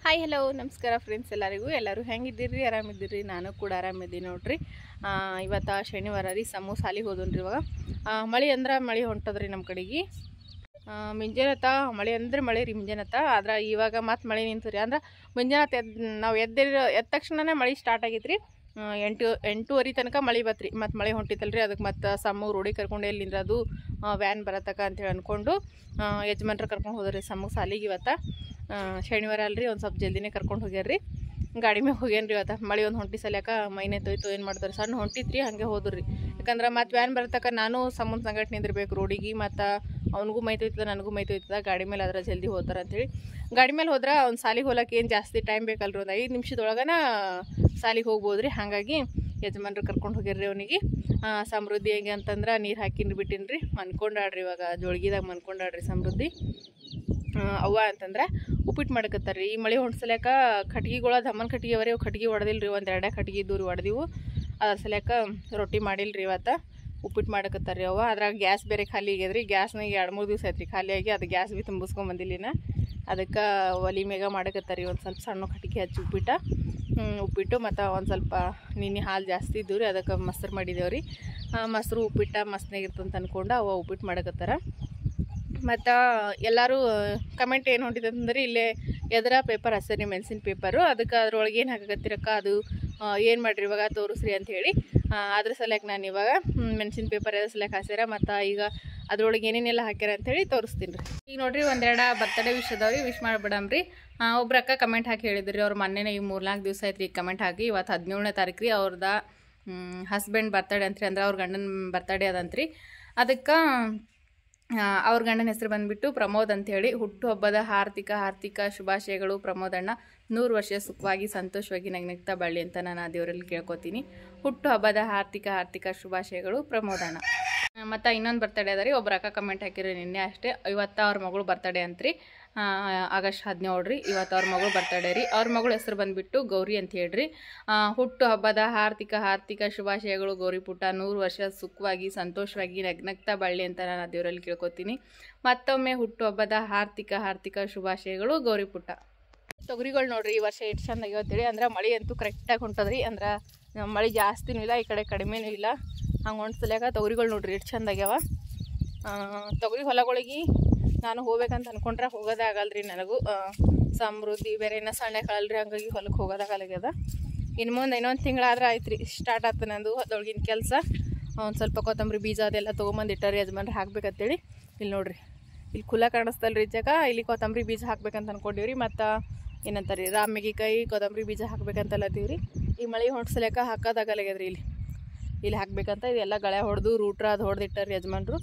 Hi hello ನಮಸ್ಕಾರ friends ಎಲ್ಲರೂ ಹೆಂಗಿದ್ದೀರಿ ಆರಾಮಿದ್ದೀರಿ ನಾನು ಕೂಡ ಆರಾಮಿದ್ದೀನಿ ನೋಡ್ರಿ ಇವತ್ತು ಶನಿವಾರ ರೀ ಸಮೂ ಸಾಲಿಗೆ ಹೋದನ್ರಿ ಇವಾಗ ಮಳೆ ಅಂದ್ರೆ ಮಳೆ ಹೊಂಟದ್ರಿ ನಮ್ಮ ಕಡೆಗೆ ಮುಂಜಾನತ್ತ ಮಳೆ ಅಂದ್ರೆ ಮಳೆ ರೀ ಮುಂಜಾನತ್ತ ಆದ್ರೆ ಇವಾಗ ಮತ್ತೆ ಮಳೆ ನಿಂತ್ರಿ ಅಂದ್ರೆ ಮುಂಜಾನತ್ತ ನಾವು ಎದ್ದ ತಕ್ಷಣನೇ ಮಳೆ ಸ್ಟಾರ್ಟ್ ಆಗೈತ್ರಿ 8:30 ತನಕ ಮಳೆ ಬತ್ರಿ ಮತ್ತು ಮಳೆ ಹೊಂಟಿತ್ತಲ್ರಿ ಅದಕ್ಕೆ ಮತ್ತು ಸಮ್ಮು ರೋಡಿಗೆ ಕರ್ಕೊಂಡು ಎಲ್ಲಿಂದ್ರ ಅದು ವ್ಯಾನ್ ಬರತ್ತಕ ಅಂತೇಳಿ ಅಂದ್ಕೊಂಡು ಯಜಮಾನ್ರು ಕರ್ಕೊಂಡು ಹೋದ್ರಿ ಸಮ್ಮು ಸಾಲಿಗೆ ಇವತ್ತು ಶನಿವಾರ ಅಲ್ರಿ ಒಂದು ಸ್ವಲ್ಪ ಜಲ್ದಿನೇ ಕರ್ಕೊಂಡು ಹೋಗ್ಯಾರ್ರಿ ಗಾಡಿ ಮೇಲೆ ಹೋಗ್ಯಾನ್ರಿ ಇವತ್ತು ಮಳೆ ಒಂದು ಹೊಂಟಿ ಸಲ್ಯಾಕ ಮೈನೆ ತೊಯ್ತು ಏನು ಮಾಡ್ತಾರೆ ಸಣ್ಣ ಹೊಂಟಿತ್ರಿ ಹಾಗೆ ಹೋದ್ರಿ ಯಾಕಂದ್ರೆ ಮತ್ತು ವ್ಯಾನ್ ಬರತಕ್ಕ ನಾನು ಸಮ್ಮನ ಸಂಗಟ್ ನಿಂದಿರ್ಬೇಕು ರೋಡಿಗೆ ಮತ್ತು ಅವನಿಗೂ ಮೈ ತೊಯ್ತದ ನನಗೂ ಮೈ ತೊಯ್ತದ ಗಾಡಿ ಮೇಲೆ ಆದ್ರೆ ಜಲ್ದಿ ಹೋಗ್ತಾರೆ ಅಂಥೇಳಿ ಗಾಡಿ ಮೇಲೆ ಹೋದ್ರೆ ಒಂದು ಸಾಲಿಗೆ ಹೋಗಕ್ಕೆ ಏನು ಜಾಸ್ತಿ ಟೈಮ್ ಬೇಕಲ್ರಿ ಒಂದು 5 ನಿಮಿಷದೊಳಗನ ಸಾಲಿಗೆ ಹೋಗ್ಬೋದ್ರಿ ಹಾಗಾಗಿ ಯಜಮಾನ್ರು ಕರ್ಕೊಂಡು ಹೋಗ್ಯಾರ್ರಿ ಅವನಿಗೆ ಸಮೃದ್ಧಿ ಹೆಂಗೆ ಅಂತಂದ್ರೆ ನೀರು ಹಾಕಿನ್ರಿ ಬಿಟ್ಟಿನ್ರಿ ಮನ್ಕೊಂಡಾಡ್ರಿ ಇವಾಗ ಜೋಳ್ಗಿದಾಗ ಮನ್ಕೊಂಡಾಡ್ರಿ ಸಮೃದ್ಧಿ ಅವ್ವ ಅಂತಂದ್ರೆ ಉಪ್ಪಿಟ್ಟು ಮಾಡಕತ್ತಾರ್ರಿ ಈ ಮಳೆ ಹೊಂಡ್ಸಲ್ಯಾಕ ಕಟ್ಗಿಗಳ ದಮ್ಮನ ಕಟ್ಗೆ ಅವರೇ ಕಟ್ಗೆ ಹೊಡೆದಿಲ್ರಿ ಒಂದು 2 ಕಟ್ಗೆ ಇದ್ದು ರೀ ಹೊಡೆದಿವು ಅದ್ರ ಸಲ್ಯಾಕ ರೊಟ್ಟಿ ಮಾಡಿಲ್ರಿ ಇವತ್ತು ಉಪ್ಪಿಟ್ಟು ಮಾಡಕತ್ತಾರ್ರಿ ಅವ್ವ ಅದ್ರಾಗ ಗ್ಯಾಸ್ ಬೇರೆ ಖಾಲಿ ಆಗ್ಯದ್ರಿ ಗ್ಯಾಸ್ನಾಗ 2-3 ದಿವಸ ಆಯ್ತು ರೀ ಖಾಲಿಯಾಗಿ ಅದು ಗ್ಯಾಸ್ ಭೀ ತುಂಬಿಸ್ಕೊಂಬಂದಿಲ್ಲಿನ ಅದಕ್ಕೆ ಒಲಿ ಮೇಗ ಮಾಡಕತ್ತಾರ್ರಿ ಒಂದು ಸ್ವಲ್ಪ ಸಣ್ಣ ಕಟ್ಗೆ ಹಚ್ಚಿ ಉಪ್ಪಿಟ್ಟು ಮತ್ತು ಒಂದು ಸ್ವಲ್ಪ ನಿನ್ನೆ ಹಾಲು ಜಾಸ್ತಿ ಇದ್ದು ರೀ ಅದಕ್ಕೆ ಮೊಸರು ಮಾಡಿದೇವ್ರಿ ಮೊಸರು ಉಪ್ಪಿಟ್ಟು ಮಸ್ತ್ನಾಗಿರ್ತಂತ ಅಂದ್ಕೊಂಡು ಅವ್ವ ಉಪ್ಪಿಟ್ಟು ಮಾಡಕತ್ತಾರ ಮತ್ತು ಎಲ್ಲರೂ ಕಮೆಂಟ್ ಏನು ಹೊಂಟಿದಂದ್ರೆ ಇಲ್ಲೇ ಎದರ ಪೇಪರ್ ಹಸರಿ ಮೆಣಸಿನ ಪೇಪರು ಅದಕ್ಕೆ ಅದ್ರೊಳಗೆ ಏನು ಹಾಕಕತ್ತಿರಕ್ಕ ಅದು ಏನು ಮಾಡಿರಿ ಇವಾಗ ತೋರಿಸ್ರಿ ಅಂಥೇಳಿ ಅದ್ರ ಸಲಕ್ಕೆ ನಾನು ಇವಾಗ ಮೆಣಸಿನ ಪೇಪರ್ ಎದ್ರ ಸಲಕ್ಕೆ ಹಾಸ್ಯಾರ ಮತ್ತು ಈಗ ಅದ್ರೊಳಗೆ ಏನೇನೆಲ್ಲ ಹಾಕ್ಯಾರ ಅಂಥೇಳಿ ತೋರಿಸ್ತೀನಿ ರೀ ಈಗ ನೋಡಿರಿ 1-2 ಬರ್ತಡೇ ವಿಶ್ ಅದಾವ್ರಿ ವಿಶ್ ಮಾಡಿಬಿಡಮ್ರಿ ಒಬ್ರು ಅಕ್ಕ ಕಮೆಂಟ್ ಹಾಕಿ ಹೇಳಿದ್ರಿ ಅವ್ರು ಮೊನ್ನೆನೇ ಈಗ 3-4 ದಿವಸ ಆಯ್ತು ರೀ ಕಮೆಂಟ್ ಹಾಕಿ ಇವತ್ತು 17ನೇ ತಾರೀಕು ರೀ ಅವ್ರದ್ದು ಹಸ್ಬೆಂಡ್ ಬರ್ತಡೇ ಅಂತ್ರಿ ಅಂದ್ರೆ ಅವ್ರ ಗಂಡನ ಬರ್ತಡೇ ಅದಂತ್ರಿ ಅದಕ್ಕೆ ಅವ್ರ ಗಂಡನ ಹೆಸರು ಬಂದುಬಿಟ್ಟು ಪ್ರಮೋದ್ ಅಂಥೇಳಿ ಹುಟ್ಟುಹಬ್ಬದ ಹಾರ್ದಿಕ ಶುಭಾಶಯಗಳು ಪ್ರಮೋದಣ್ಣ 100 ವರ್ಷ ಸುಖವಾಗಿ ಸಂತೋಷವಾಗಿ ನಗ್ನಗ್ತಾ ಬಾಳಿ ಅಂತ ನಾನು ಆ ದೇವರಲ್ಲಿ ಕೇಳ್ಕೊತೀನಿ ಹುಟ್ಟುಹಬ್ಬದ ಹಾರ್ದಿಕ ಶುಭಾಶಯಗಳು ಪ್ರಮೋದಣ್ಣ ಮತ್ತು ಇನ್ನೊಂದು ಬರ್ತಡೇ ಅದ ರೀ ಒಬ್ರು ಅಕ್ಕ ಕಮೆಂಟ್ ಹಾಕಿರಿ ನಿನ್ನೆ ಅಷ್ಟೇ ಇವತ್ತು ಅವ್ರ ಮಗಳು ಬರ್ತಡೇ ಅಂತ್ರಿ ಆಗಸ್ಟ್ 17 ರೀ ಇವತ್ತು ಅವ್ರ ಮಗಳು ಬರ್ತಡೇ ರೀ ಅವ್ರ ಮಗಳು ಹೆಸರು ಬಂದುಬಿಟ್ಟು ಗೌರಿ ಅಂತ ಹೇಳ್ರಿ ಹುಟ್ಟು ಹಬ್ಬದ ಹಾರ್ದಿಕ ಶುಭಾಶಯಗಳು ಗೌರಿ ಪುಟ್ಟ 100 ವರ್ಷ ಸುಖವಾಗಿ ಸಂತೋಷವಾಗಿ ನಗ್ನಗ್ತಾ ಬಾಳಿ ಅಂತ ನಾನು ಆ ದೇವರಲ್ಲಿ ಕೇಳ್ಕೊತೀನಿ ಮತ್ತೊಮ್ಮೆ ಹುಟ್ಟು ಹಬ್ಬದ ಹಾರ್ದಿಕ ಶುಭಾಶಯಗಳು ಗೌರಿ ಪುಟ್ಟ ತೊಗರಿಗಳು ನೋಡ್ರಿ ಈ ವರ್ಷ ಎಷ್ಟು ಚಂದ ಆಗ್ಯಾವತ್ತೇಳಿ ಅಂದ್ರೆ ಮಳೆ ಅಂತೂ ಕರೆಕ್ಟಾಗಿ ಹೊಂಟದ್ರಿ ಅಂದ್ರೆ ಮಳೆ ಜಾಸ್ತಿನೂ ಇಲ್ಲ ಈ ಕಡೆ ಕಡಿಮೆನೂ ಇಲ್ಲ ಹಂಗೆ ಹೊಂಟ್ಸಲ್ಯಾಗ ತೊಗರಿಗಳು ನೋಡ್ರಿ ಎಷ್ಟು ಚಂದ ಆಗ್ಯಾವ ತೊಗರಿ ಹೊಲಗಳಿಗೆ ನಾನು ಹೋಗ್ಬೇಕಂತ ಅಂದ್ಕೊಂಡ್ರೆ ಹೋಗೋದೇ ಆಗಲ್ರಿ ನನಗೂ ಸಮೃದ್ಧಿ ಬೇರೆ ಇನ್ನೂ ಸಣ್ಣ ಕಳಲ್ರಿ ಹಂಗಾಗಿ ಹೊಲಕ್ಕೆ ಹೋಗೋದಾಗಲ್ಲಾಗ್ಯದ ಇನ್ನು ಮುಂದೆ ಇನ್ನೊಂದು ತಿಂಗಳಾದ್ರೆ ಆಯ್ತು ರೀ ಸ್ಟಾರ್ಟ್ ಆಗ್ತದೆ ನಂದು ಅದೊಳಗಿನ ಕೆಲಸ ಒಂದು ಸ್ವಲ್ಪ ಕೊತ್ತಂಬರಿ ಬೀಜ ಅದೆಲ್ಲ ತೊಗೊಂಬಂದಿಟ್ಟಾರೆ ಯಜಮಾನ್ರಿ ಹಾಕ್ಬೇಕಂತೇಳಿ ಇಲ್ಲಿ ನೋಡ್ರಿ ಇಲ್ಲಿ ಖುಲ್ಲ ಕಾಣಿಸ್ತಲ್ರಿ ಜಾಗ ಇಲ್ಲಿ ಕೊತ್ತಂಬರಿ ಬೀಜ ಹಾಕ್ಬೇಕಂತ ಅಂದ್ಕೊಂಡಿವ್ರಿ ಮತ್ತು ಏನಂತಾರೆ ರೀ ರಾಮಿಗಿಕಾಯಿ ಕೊತ್ತಂಬರಿ ಬೀಜ ಹಾಕ್ಬೇಕಂತಲ್ಲತ್ತೀವ್ರಿ ಈ ಮಳೆ ಹೊಂಟ್ಸಲ್ಯಾಕ ಹಾಕೋದಾಗಲ್ಲಾಗ್ಯದ್ರಿ ಇಲ್ಲಿ ಹಾಕ್ಬೇಕಂತ ಇದೆಲ್ಲ ಗಳೆ ಹೊಡೆದು ರೂಟ್ರ ಅದು ಹೊಡೆದಿಟ್ಟಾರೆ ಯಜಮಾನ್ರು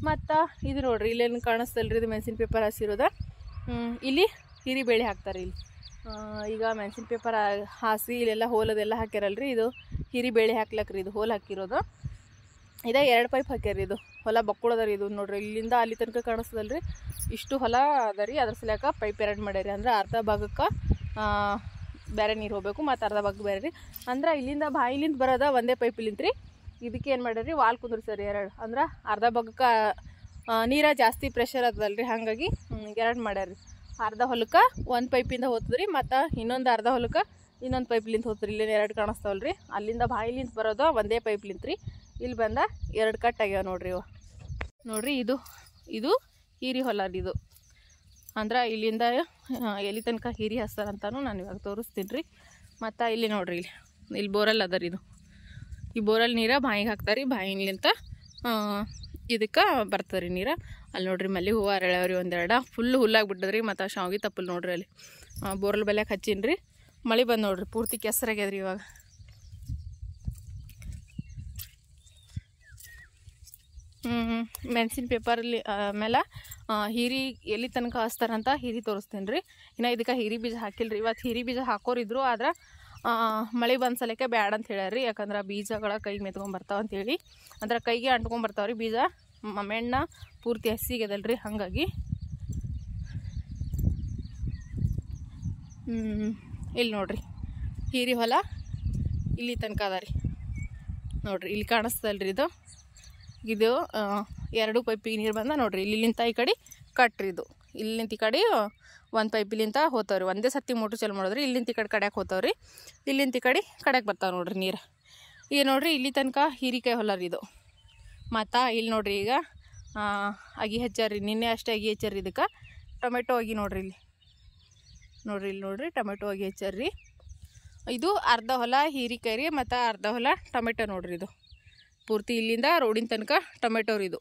ಮತ್ತು ಇದು ನೋಡ್ರಿ ಇಲ್ಲೇನು ಕಾಣಿಸ್ತಲ್ರಿ ಇದು ಮೆಣಸಿನ ಪೇಪರ್ ಹಸಿರೋದ ಇಲ್ಲಿ ಹೀರಿಬೇಳೆ ಹಾಕ್ತಾರೆ ಇಲ್ಲಿ ಈಗ ಮೆಣಸಿನ ಪೇಪರ್ ಹಾಸಿ ಇಲ್ಲೆಲ್ಲ ಹೋಲದೆಲ್ಲ ಹಾಕ್ಯಾರಲ್ರಿ ಇದು ಹೀರಿಬೇಳೆ ಹಾಕ್ಲಕ್ರಿ ಇದು ಹೋಲ್ ಹಾಕಿರೋದು ಇದೇ 2 ಪೈಪ್ ಹಾಕ್ಯಾರಿ ಇದು ಹೊಲ ಬಕ್ಕುಳದ ರೀ ಇದು ನೋಡ್ರಿ ಇಲ್ಲಿಂದ ಅಲ್ಲಿ ತನಕ ಕಾಣಿಸ್ತದಲ್ರಿ ಇಷ್ಟು ಹೊಲ ಅದ ರೀ ಅದ್ರ ಸಲ್ಯಾಕ ಪೈಪ್ 2 ಮಾಡ್ಯಾರಿ ಅಂದ್ರೆ ಅರ್ಧ ಭಾಗಕ್ಕೆ ಬೇರೆ ನೀರು ಹೋಗ್ಬೇಕು ಮತ್ತು ಅರ್ಧ ಭಾಗ ಬೇರೆ ರೀ ಅಂದ್ರೆ ಇಲ್ಲಿಂದ ಬಾಯಿಲಿಂದ ಬರೋದ ಒಂದೇ ಪೈಪ್ ಇಲ್ಲಿಂದ ರೀ ಇದಕ್ಕೆ ಏನು ಮಾಡ್ಯಾರಿ ವಾಲ್ ಕುಂದ್ರಿಸ್ಯಾರಿ 2 ಅಂದ್ರೆ ಅರ್ಧ ಭಾಗಕ್ಕೆ ನೀರ ಜಾಸ್ತಿ ಪ್ರೆಷರ್ ಅದಲ್ರಿ ಹಾಗಾಗಿ 2 ಮಾಡ್ಯಾರಿ ಅರ್ಧ ಹೊಲಕ್ಕೆ ಒಂದು ಪೈಪಿಂದ ಹೋಗ್ತದ್ರಿ ಮತ್ತು ಇನ್ನೊಂದು ಅರ್ಧ ಹೊಲಕ್ಕೆ ಇನ್ನೊಂದು ಪೈಪ್ಲಿಂದ ಹೋಗ್ತದ್ರಿ ಇಲ್ಲೇನು 2 ಕಾಣಿಸ್ತಾವಲ್ರಿ ಅಲ್ಲಿಂದ ಬಾಯಿಲಿಂದ ಬರೋದು ಒಂದೇ ಪೈಪ್ಲಿಂದ ರೀ ಇಲ್ಲಿ ಬಂದ 2 ಕಟ್ ಆಗ್ಯಾವ ನೋಡ್ರಿ ಇವ ನೋಡ್ರಿ ಇದು ಹೀರಿ ಹೊಲ ರೀ ಇದು ಅಂದ್ರೆ ಇಲ್ಲಿಂದ ಎಲ್ಲಿ ತನಕ ಹೀರಿ ಹಸ್ತಾರಂತಾನು ನಾನು ಇವಾಗ ತೋರಿಸ್ತೀನಿ ರೀ ಮತ್ತು ಇಲ್ಲಿ ನೋಡ್ರಿ ಇಲ್ಲಿ ಬೋರಲ್ ಅದ ರೀ ಇದು ಈ ಬೋರಲ್ಲಿ ನೀರು ಬಾಯಿಗೆ ಹಾಕ್ತಾರೆ ರೀ ಬಾಯಿಲಿಂತ ಇದಕ್ಕೆ ಬರ್ತದೆ ರೀ ನೀರು ಅಲ್ಲಿ ನೋಡ್ರಿ ಮಲ್ಲಿಗೆ ಹೂವು ಅರಳವ್ರಿ 1-2 ಫುಲ್ ಹುಲ್ಲಾಗ್ಬಿಟ್ಟದ್ರಿ ಮತ್ತು ಶಾವಿಗೆ ತಪ್ಪಲ್ ನೋಡ್ರಿ ಅಲ್ಲಿ ಬೋರಲ್ ಬೆಲೆಗೆ ಹಚ್ಚೀನಿ ರೀ ಮಳೆ ಬಂದು ನೋಡ್ರಿ ಪೂರ್ತಿ ಕೆಸರಾಗ್ಯದ್ರಿ ಇವಾಗ ಮೆಣಸಿನ ಪೇಪರಲ್ಲಿ ಆಮೇಲೆ ಹೀರಿ ಎಲ್ಲಿ ತನಕ ಹಚ್ತಾರಂತ ಹೀರಿ ತೋರಿಸ್ತೀನಿ ರೀ ಇನ್ನು ಇದಕ್ಕೆ ಹೀರಿ ಬೀಜ ಹಾಕಿಲ್ರಿ ಇವತ್ತು ಹೀರಿ ಬೀಜ ಹಾಕೋರಿದ್ರು ಆದ್ರೆ ಮಳೆ ಬಂದು ಸಲಕ್ಕೆ ಬ್ಯಾಡ ಅಂತ ಹೇಳ್ಯಾರ ಯಾಕಂದ್ರೆ ಬೀಜಗಳ ಕೈಗೆ ಮೆತ್ಕೊಂಬರ್ತಾವ ಅಂತೇಳಿ ಅಂದ್ರೆ ಕೈಗೆ ಅಂಟ್ಕೊಂಬರ್ತಾವ್ರಿ ಬೀಜ ಮೆಣ್ಣ ಪೂರ್ತಿ ಹಸಿಗೆದಲ್ರಿ ಹಾಗಾಗಿ ಇಲ್ಲಿ ನೋಡ್ರಿ ಹೀರಿ ಹೊಲ ಇಲ್ಲಿ ತನಕ ಅದ ರೀ ನೋಡ್ರಿ ಇಲ್ಲಿ ಕಾಣಿಸ್ತಲ್ರಿ ಇದು 2 ಪೈಪಿಗೆ ನೀರು ಬಂದ ನೋಡ್ರಿ ಇಲ್ಲಿಂತ ಈ ಕಡೆ ಕಟ್ರಿ ಇದು ಇಲ್ಲಿಂತ ಈ ಕಡೆ ಒಂದು ಪೈಪಿಲಿಂತ ಹೋಗ್ತಾವ್ರಿ. ಒಂದೇ ಸತಿ ಮೋಟ್ರ್ ಚಾಲು ಮಾಡಿದ್ರಿ ಇಲ್ಲಿಂದ ಈ ಕಡೆ ಕಡೆಗೆ ಹೋಗ್ತಾವ್ರಿ. ಇಲ್ಲಿಂದ ಈ ಕಡೆ ಕಡೆಗೆ ಬರ್ತಾವೆ ನೋಡ್ರಿ ನೀರು. ಈಗ ನೋಡ್ರಿ ಇಲ್ಲಿ ತನಕ ಹೀರಿಕಾಯಿ ಹೊಲ ರೀ ಇದು. ಮತ್ತು ಇಲ್ಲಿ ನೋಡ್ರಿ ಈಗ ಅಗಿ ಹಚ್ಚಾರಿ, ನಿನ್ನೆ ಅಷ್ಟೇ ಅಗಿ ಹಚ್ಚಾರಿ. ಇದಕ್ಕೆ ಟೊಮೆಟೊ ಅಗಿ ನೋಡ್ರಿ ಇಲ್ಲಿ ನೋಡ್ರಿ ಟೊಮೆಟೊ ಅಗಿ ಹಚ್ಚಾರಿ. ಇದು ಅರ್ಧ ಹೊಲ ಹೀರಿಕಾಯಿ ರೀ ಮತ್ತು ಅರ್ಧ ಹೊಲ ಟೊಮೆಟೊ ನೋಡ್ರಿ. ಇದು ಪೂರ್ತಿ ಇಲ್ಲಿಂದ ರೋಡಿನ ತನಕ ಟೊಮೆಟೊ ರೀ ಇದು.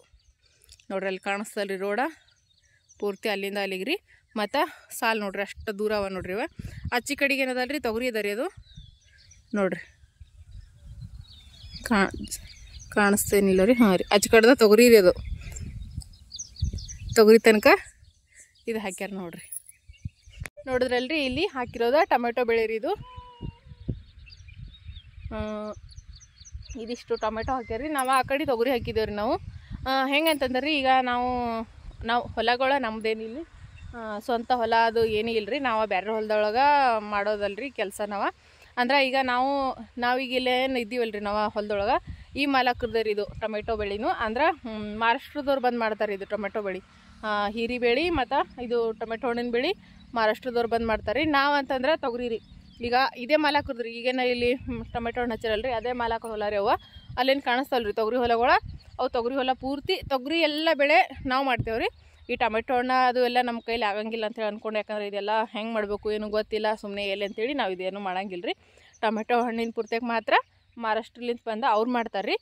ನೋಡ್ರಿ ಅಲ್ಲಿ ಕಾಣಿಸ್ತಲ್ರಿ ರೋಡ ಪೂರ್ತಿ ಅಲ್ಲಿಂದ ಅಲ್ಲಿಗೆ ರೀ. ಮತ್ತು ಸಾಲು ನೋಡ್ರಿ ಅಷ್ಟು ದೂರ ಅವ ನೋಡ್ರಿ. ಇವ ಆಚೆ ಕಡೆಗೆ ಏನದಲ್ರಿ ತೊಗರಿ ಅದ ರೀ. ಅದು ನೋಡ್ರಿ ಕಾಣಿಸ್ತೇನಿಲ್ಲ ರೀ. ಹಾಂ ರೀ ಆಚೆ ಕಡೆದ ತೊಗರಿ ರೀ. ಅದು ತೊಗರಿ ತನಕ ಇದು ಹಾಕ್ಯಾರ ನೋಡ್ರಿ. ನೋಡಿದ್ರಲ್ರಿ ಇಲ್ಲಿ ಹಾಕಿರೋದ ಟೊಮೆಟೊ ಬೆಳೆ ರೀ ಇದು. ಇದಿಷ್ಟು ಟೊಮೆಟೊ ಹಾಕ್ಯಾರಿ. ನಾವು ಆ ಕಡೆ ತೊಗರಿ ಹಾಕಿದ್ದೇವೆ ರೀ. ನಾವು ಹೆಂಗಂತಂದ್ರೆ ಈಗ ನಾವು ಹೊಲಗಳ ನಮ್ದೇನಿಲ್ಲ, ಸ್ವಂತ ಹೊಲ ಅದು ಏನೂ ಇಲ್ಲ ರೀ. ನಾವು ಬೇರೆ ಹೊಲದೊಳಗೆ ಮಾಡೋದಲ್ರಿ ಕೆಲಸ. ಅಂದ್ರೆ ಈಗ ನಾವೀಗ ಇಲ್ಲೇನು ಇದ್ದೀವಲ್ರಿ ನಾವು ಹೊಲದೊಳಗೆ, ಈ ಮಾಲಕರ್ದ ರೀ ಇದು ಟೊಮೆಟೊ ಬೆಳೆನೂ. ಅಂದ್ರೆ ಮಹಾರಾಷ್ಟ್ರದವ್ರು ಬಂದು ಮಾಡ್ತಾರೆ ಇದು ಟೊಮೆಟೊ ಬೆಳೆ, ಹೀರಿ ಬೆಳೆ ಮತ್ತು ಇದು ಟೊಮೆಟೊ ಹಣ್ಣಿನ ಬೆಳೆ ಮಹಾರಾಷ್ಟ್ರದವ್ರು ಬಂದು ಮಾಡ್ತಾರೆ ರೀ. ನಾವು ಅಂತಂದ್ರೆ ತೊಗರಿ ರೀ. ಈಗ ಇದೇ ಮಾಲಕರ್ದ್ರಿ. ಈಗೇನ ಇಲ್ಲಿ ಟೊಮೆಟೊ ಹಣ್ಣು ಹಚ್ಚಾರಲ್ರಿ ಅದೇ ಮಾಲಕರ ಹೊಲ ರೀ. ಅವು ಅಲ್ಲೇನು ಕಾಣಿಸ್ತಲ್ರಿ ತೊಗರಿ ಹೊಲಗಳು. ಅವು ತೊಗರಿ ಹೊಲ ಪೂರ್ತಿ ತೊಗರಿ ಎಲ್ಲ ಬೆಳೆ ನಾವು ಮಾಡ್ತೇವೆ ರೀ. ಈ ಟೊಮೆಟೊ ಹಣ್ಣು ಅದು ಎಲ್ಲ ನಮ್ಮ ಕೈಲಿ ಆಗಂಗಿಲ್ಲ ಅಂತೇಳಿ ಅಂದ್ಕೊಂಡು, ಯಾಕಂದ್ರೆ ಇದೆಲ್ಲ ಹೆಂಗೆ ಮಾಡಬೇಕು ಏನು ಗೊತ್ತಿಲ್ಲ, ಸುಮ್ಮನೆ ಎಲ್ಲಿ ಅಂತೇಳಿ ನಾವು ಇದೇನು ಮಾಡಂಗಿಲ್ಲ ರೀ. ಟೊಮೆಟೊ ಹಣ್ಣಿನ ಪೂರ್ತಿಯಾಗಿ ಮಾತ್ರ ಮಹಾರಾಷ್ಟ್ರಲಿಂದ ಬಂದು ಅವ್ರು ಮಾಡ್ತಾರೆ ರೀ.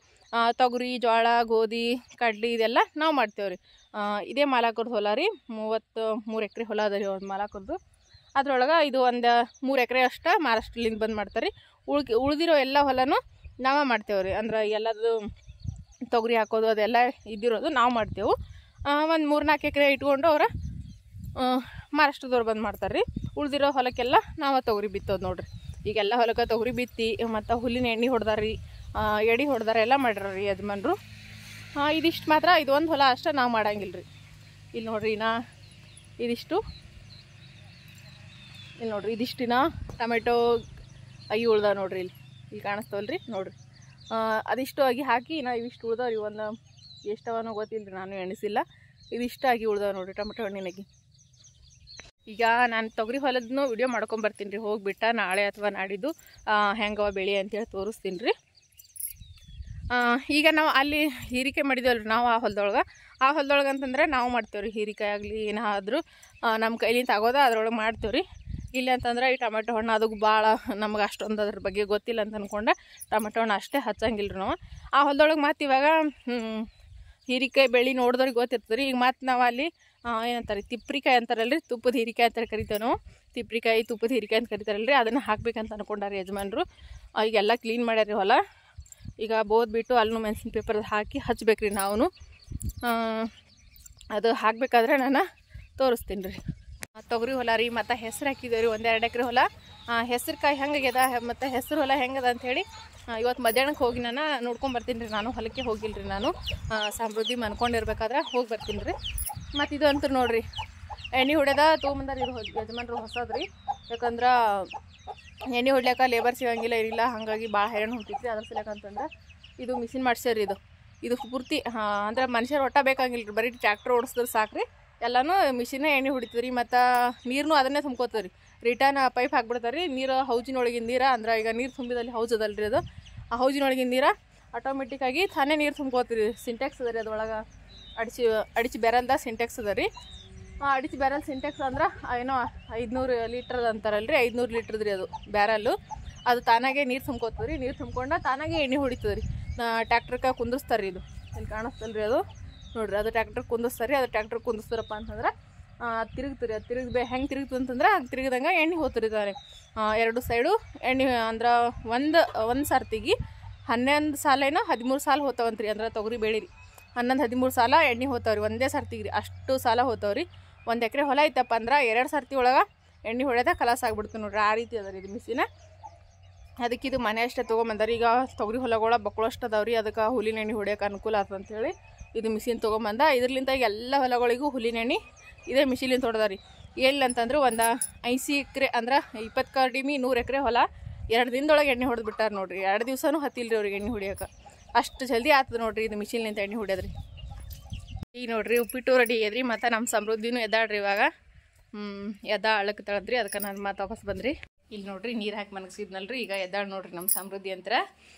ತೊಗರಿ, ಜೋಳ, ಗೋಧಿ, ಕಡ್ಲಿ ಇದೆಲ್ಲ ನಾವು ಮಾಡ್ತೇವೆ ರೀ. ಇದೇ ಮಾಲಕರ್ದು ಹೊಲ ರೀ. 33 ಎಕರೆ ಹೊಲ ಅದ ರೀ ಅವ್ರ ಮಾಲಕರ್ದು. ಅದ್ರೊಳಗೆ ಇದು ಒಂದು 3 ಎಕರೆ ಅಷ್ಟು ಮಹಾರಾಷ್ಟ್ರಲಿಂದ ಬಂದು ಮಾಡ್ತಾರೆ ರೀ. ಉಳಿದಿರೋ ಎಲ್ಲ ಹೊಲನೂ ನಾವೇ ಮಾಡ್ತೇವೆ ರೀ. ಅಂದ್ರೆ ಎಲ್ಲದು ತೊಗರಿ ಹಾಕೋದು ಅದೆಲ್ಲ ಇದ್ದಿರೋದು ನಾವು ಮಾಡ್ತೇವೆ. ಒಂದು 3-4 ಎಕರೆ ಇಟ್ಕೊಂಡು ಅವ್ರು ಮಹಾರಾಷ್ಟ್ರದವ್ರು ಬಂದು ಮಾಡ್ತಾರೆ ರೀ. ಉಳಿದಿರೋ ಹೊಲಕ್ಕೆಲ್ಲ ನಾವು ತೊಗರಿ ಬಿತ್ತೋದು ನೋಡ್ರಿ. ಈಗೆಲ್ಲ ಹೊಲಕ್ಕೆ ತೊಗರಿ ಬಿತ್ತಿ ಮತ್ತು ಹುಲ್ಲಿನ ಎಣ್ಣೆ ಹೊಡೆದಾರಿ, ಎಡೆ ಹೊಡೆದಾರ, ಎಲ್ಲ ಮಾಡ್ಯಾರ ರೀ ಯಜಮಾನ್ರು. ಇದಿಷ್ಟು ಮಾತ್ರ ಇದೊಂದು ಹೊಲ ಅಷ್ಟೇ ನಾವು ಮಾಡಂಗಿಲ್ಲ ರೀ. ಇಲ್ಲಿ ನೋಡ್ರಿ ಇದಿಷ್ಟು ಇಲ್ಲಿ ನೋಡ್ರಿ ಇದಿಷ್ಟಿನ ಟೊಮೆಟೊ ಅಗಿ ಉಳ್ದಾವ ನೋಡ್ರಿ. ಇಲ್ಲಿ ಕಾಣಿಸ್ತವಲ್ರಿ ನೋಡ್ರಿ. ಅದಿಷ್ಟು ಆಗಿ ಹಾಕಿ ಇವಿಷ್ಟು ಉಳ್ದಾವ ರೀ. ಒಂದು ಎಷ್ಟವನೋ ಗೊತ್ತಿಲ್ಲ ರೀ, ನಾನು ಎಣಿಸಿಲ್ಲ. ಇದಿಷ್ಟು ಆಗಿ ಉಳ್ದಾವ ನೋಡ್ರಿ ಟೊಮೆಟೊ ಹಣ್ಣಿನಾಗಿ. ಈಗ ನಾನು ತೊಗರಿ ಹೊಲದನ್ನು ವಿಡಿಯೋ ಮಾಡ್ಕೊಂಬರ್ತೀನಿ ರೀ ಹೋಗಿಬಿಟ್ಟ, ನಾಳೆ ಅಥವಾ ನಾಡಿದ್ದು ಹೆಂಗವ ಬೆಳೆ ಅಂತೇಳಿ ತೋರಿಸ್ತೀನಿ ರೀ. ಈಗ ನಾವು ಅಲ್ಲಿ ಹೀರಿಕಾಯಿ ಮಾಡಿದೇವಲ್ರಿ ನಾವು ಆ ಹೊಲದೊಳಗೆ ಅಂತಂದ್ರೆ ನಾವು ಮಾಡ್ತೇವೆ ರೀ. ಹೀರಿಕಾಯಿ ಆಗಲಿ ಏನಾದರೂ ನಮ್ಮ ಕೈಲಿಂದ ಆಗೋದ ಅದ್ರೊಳಗೆ ಮಾಡ್ತೇವೆ ರೀ. ಇಲ್ಲ ಅಂತಂದ್ರೆ ಈ ಟೊಮೆಟೊ ಹಣ್ಣು ಅದಕ್ಕೆ ಭಾಳ ನಮ್ಗೆ ಅಷ್ಟೊಂದು ಅದ್ರ ಬಗ್ಗೆ ಗೊತ್ತಿಲ್ಲ ಅಂತ ಅಂದ್ಕೊಂಡೆ ಟೊಮೆಟೊ ಹಣ್ಣು ಅಷ್ಟೇ ಹಚ್ಚಂಗಿಲ್ಲ ರೀ ನಾವು ಆ ಹೊಲದೊಳಗೆ. ಮತ್ತು ಇವಾಗ ಹೀರಿಕಾಯಿ ಬೆಳೆ ನೋಡಿದವ್ರಿಗೆ ಗೊತ್ತಿರ್ತದೆ ರೀ. ಈಗ ಮತ್ತು ನಾವು ಅಲ್ಲಿ ಏನಂತಾರೆ ತಿಪ್ರಿಕಾಯಿ ಅಂತಾರಲ್ರಿ, ತುಪ್ಪದ ಹೀರಿಕಾಯಿ ಅಂತ ಕರಿತೇವೆ ನಾವು. ತಿಪ್ರಿಕಾಯಿ, ತುಪ್ಪದ ಹೀರಿಕಾಯಿ ಅಂತ ಕರಿತಾರಲ್ರಿ, ಅದನ್ನು ಹಾಕ್ಬೇಕಂತ ಅಂದ್ಕೊಂಡಾರ ಯಜಮಾನ್ರು. ಈಗೆಲ್ಲ ಕ್ಲೀನ್ ಮಾಡ್ಯಾರ ಹೊಲ. ಈಗ ಬೋದ್ಬಿಟ್ಟು ಅಲ್ಲೂ ಮೆಣಸಿನ ಪೇಪರ್ ಹಾಕಿ ಹಚ್ಬೇಕು ರೀ ನಾವು. ಅದು ಹಾಕಬೇಕಾದ್ರೆ ನಾನು ತೋರಿಸ್ತೀನಿ ರೀ. ತೊಗರಿ ಹೊಲ ರೀ ಮತ್ತು ಹೆಸ್ರು ಹಾಕಿದ್ದೇವೆ ರೀ 1-2 ಎಕರೆ ಹೊಲ. ಹೆಸ್ರು ಕಾಯಿ ಹೆಂಗಾಗ್ಯದ ಮತ್ತು ಹೆಸ್ರು ಹೊಲ ಹೆಂಗದ ಅಂಥೇಳಿ ಇವತ್ತು ಮಧ್ಯಾಹ್ನಕ್ಕೆ ಹೋಗಿ ನಾನು ನೋಡ್ಕೊಂಬರ್ತೀನಿ ರೀ. ನಾನು ಹೊಲಕ್ಕೆ ಹೋಗಿಲ್ಲ ರೀ. ನಾನು ಸಮೃದ್ಧಿ ಮನ್ಕೊಂಡಿರ್ಬೇಕಾದ್ರೆ ಹೋಗಿ ಬರ್ತೀನಿ ರೀ. ಮತ್ತು ಇದು ಅಂತೂ ನೋಡಿರಿ ಎಣ್ಣೆ ಹೊಡ್ಯದ ತೊಗೊಂಬಂದಾರ ಇದು ಯಜಮಾನ್ರು ಹೊಸದ್ರಿ. ಯಾಕಂದ್ರೆ ಎಣ್ಣೆ ಹೊಡ್ಲಿಕ್ಕೆ ಲೇಬರ್ ಸಿಗಂಗಿಲ್ಲ ಏನಿಲ್ಲ, ಹಾಗಾಗಿ ಭಾಳ ಹೈರಾಣ ಹೊಂಟಿತ್ತು ರೀ. ಅದ್ರ ಸಲಕಂತಂದ್ರೆ ಇದು ಮಿಷಿನ್ ಮಾಡ್ಸ್ಯಾರ. ಇದು ಪೂರ್ತಿ ಅಂದ್ರೆ ಮನುಷ್ಯರು ಒಟ್ಟ ಬೇಕಾಗಿಲ್ಲ ರೀ, ಬರೀ ಟ್ರ್ಯಾಕ್ಟರ್ ಓಡಿಸಿದ್ರೆ ಸಾಕು ರೀ. ಎಲ್ಲನೂ ಮಿಷಿನೇ ಎಣ್ಣೆ ಹೊಡಿತದೆ ರೀ. ಮತ್ತು ನೀರನ್ನೂ ಅದನ್ನೇ ತುಂಬ್ಕೋತದೆ ರೀ. ರಿಟರ್ನ್ ಪೈಪ್ ಹಾಕ್ಬಿಡ್ತಾರೆ ರೀ. ನೀರು ಹೌಜಿನೊಳಗಿನ ನೀರು ಅಂದ್ರೆ ಈಗ ನೀರು ತುಂಬಿದಲ್ಲಿ ಹೌಜ್ ಅದಲ್ರಿ, ಅದು ಆ ಹೌಜಿನೊಳಗಿನ ನೀರು ಆಟೋಮೆಟಿಕ್ಕಾಗಿ ತಾನೇ ನೀರು ತುಂಬ್ಕೋತೀರಿ. ಸಿಂಟೆಕ್ಸ್ ಅದ ರೀ, ಅದ್ರೊಳಗೆ ಅಡಿಚಿ ಬ್ಯಾರಲ್ದ ಸಿಂಟೆಕ್ಸ್ ಅದ ರೀ. ಅಡಿಚಿ ಬ್ಯಾರಲ್ ಸಿಂಟೆಕ್ಸ್ ಅಂದ್ರೆ ಏನೋ 500 ಲೀಟ್ರದ್ದು ಅಂತಾರಲ್ರಿ, 500 ಲೀಟ್ರದ್ದು ರೀ ಅದು ಬ್ಯಾರಲ್ಲು. ಅದು ತಾನಾಗೆ ನೀರು ತುಂಬ್ಕೋತದೆ ರೀ. ನೀರು ತುಂಬ್ಕೊಂಡು ತಾನಾಗೆ ಎಣ್ಣೆ ಹೊಡಿತದೆ ರೀ. ಟ್ಯಾಕ್ಟ್ರಕ್ಕೆ ಕುಂದಿಸ್ತಾರೆ ರೀ. ಇದು ಇಲ್ಲಿ ಕಾಣಿಸ್ತಲ್ಲ ರೀ, ಅದು ನೋಡಿರಿ, ಅದು ಟ್ಯಾಕ್ಟ್ರ್ ಕುಂದಿಸ್ತಾರೆ ರೀ. ಅದು ಟ್ಯಾಕ್ಟ್ರ್ ಕುಂದಿಸ್ತಾರಪ್ಪ ಅಂತಂದ್ರೆ ತಿರುಗ್ತೀರಿ. ಅದು ಹೆಂಗೆ ತಿರುಗ್ತದೆ ಅಂತಂದ್ರೆ ಅದು ತಿರುಗಿದಂಗೆ ಎಣ್ಣೆ ಹೋಗ್ತಿರ್ತಾರೆ. 2 ಸೈಡು ಎಣ್ಣೆ ಅಂದ್ರೆ ಒಂದು ಸರ್ತಿಗೆ 11 ಸಾಲೇನೋ 13 ಸಾಲ ಹೋಗ್ತಾವಂತ್ರಿ. ಅಂದ್ರೆ ತೊಗರಿ ಬೆಳೆ ರೀ 11-13 ಸಾಲ ಎಣ್ಣೆ ಹೋಗ್ತಾವ್ರಿ ಒಂದೇ ಸರ್ತಿಗೆ ರೀ. ಅಷ್ಟು ಸಾಲ ಹೋಗ್ತಾವ್ರಿ. 1 ಎಕರೆ ಹೊಲ ಐತಪ್ಪ ಅಂದ್ರೆ 2 ಸರ್ತಿ ಒಳಗೆ ಎಣ್ಣೆ ಹೊಡೆದ ಕಲಾಸ ಆಗ್ಬಿಡ್ತೀವಿ ನೋಡ್ರಿ. ಆ ರೀತಿ ಅದ ರೀ ಇದು ಮಿಷಿನ. ಅದಕ್ಕೆ ಇದು ಮನೆ ಅಷ್ಟೇ ತೊಗೊಂಬಂದಾರೆ. ಈಗ ತೊಗರಿ ಹೊಲಗಳ ಬಕ್ಕಳು ಅಷ್ಟು ಅದಾವ್ರಿ, ಅದಕ್ಕೆ ಹುಲ್ಲಿನ ಎಣ್ಣೆ ಹೊಡ್ಯೋಕೆ ಅನುಕೂಲ ಆಗ್ತದೆ ಅಂತೇಳಿ ಇದು ಮಿಷಿನ್ ತೊಗೊಂಬಂದ. ಇದ್ರಲಿಂದ ಎಲ್ಲ ಹೊಲಗಳಿಗೂ ಹುಲ್ಲಿನ ಎಣ್ಣೆ ಇದೇ ಮಿಷಿನ್ಲಿಂದ ಹೊಡೆದಾರಿ. ಎಲ್ಲಿ ಅಂತಂದ್ರೆ 50 ಎಕರೆ ಅಂದ್ರೆ 20 ಕಡಿಮೆ 100 ಎಕರೆ ಹೊಲ 2 ದಿನದೊಳಗೆ ಎಣ್ಣೆ ಹೊಡೆದು ಬಿಟ್ಟಾರ ನೋಡ್ರಿ. 2 ದಿವಸನೂ ಹತ್ತಿಲ್ರಿ ಅವ್ರಿಗೆ ಎಣ್ಣೆ ಹೊಡಿಯೋಕೆ. ಅಷ್ಟು ಜಲ್ದಿ ಆಗ್ತದೆ ನೋಡ್ರಿ ಇದು ಮಿಷಿನ್ಲಿಂದ ಎಣ್ಣೆ ಹೊಡ್ಯೋದ್ರಿ. ಈಗ ನೋಡ್ರಿ ಉಪ್ಪಿಟ್ಟು ರೆಡಿ ಆಗ್ಯದ್ರಿ. ಮತ್ತು ನಮ್ಮ ಸಮೃದ್ಧಿನೂ ಎದ್ದಾಳ್ರಿ ಇವಾಗ. ಎದ ಅಳಕತ್ತಾಳದ್ರಿ, ಅದಕ್ಕೆ ನಾನು ಮತ್ತೆ ವಾಪಸ್ ಬಂದ್ರಿ. ಇಲ್ಲಿ ನೋಡ್ರಿ ನೀರು ಹಾಕಿ ಮನಗಿಸಿದ್ನಲ್ರಿ, ಈಗ ಎದ್ದಾಳ ನೋಡ್ರಿ ನಮ್ಮ ಸಮೃದ್ಧಿ ಅಂತರ.